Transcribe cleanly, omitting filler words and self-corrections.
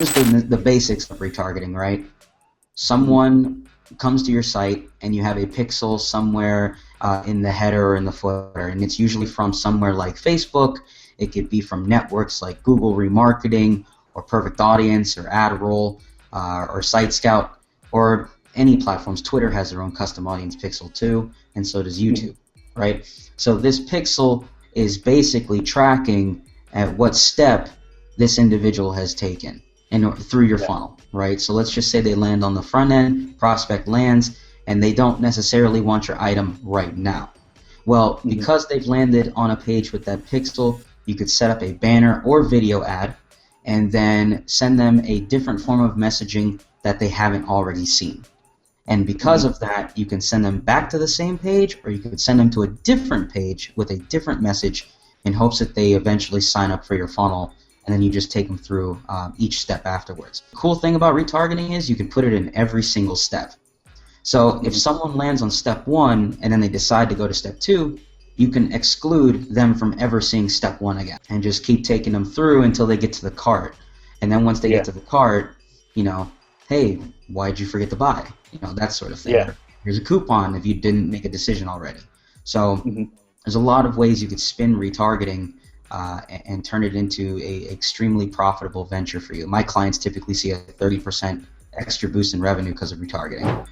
just the basics of retargeting, right? Someone comes to your site and you have a pixel somewhere in the header or in the footer, and it's usually from somewhere like Facebook. It could be from networks like Google Remarketing or Perfect Audience or AdRoll or Site Scout or any platforms. Twitter has their own custom audience pixel too, and so does YouTube, right? So this pixel is basically tracking at what step this individual has taken and through your funnel, right? So let's just say they land on the front end, prospect lands, and they don't necessarily want your item right now. Well, because they've landed on a page with that pixel, you could set up a banner or video ad and then send them a different form of messaging that they haven't already seen. And because of that, you can send them back to the same page, or you could send them to a different page with a different message in hopes that they eventually sign up for your funnel, and then you just take them through each step afterwards. The cool thing about retargeting is you can put it in every single step. So if someone lands on step 1 and then they decide to go to step 2, you can exclude them from ever seeing step 1 again and just keep taking them through until they get to the cart. And then once they get to the cart, you know, hey, why'd you forget to buy? You know, that sort of thing. Yeah. Here's a coupon if you didn't make a decision already. So there's a lot of ways you could spin retargeting and turn it into a extremely profitable venture for you. My clients typically see a 30% extra boost in revenue because of retargeting.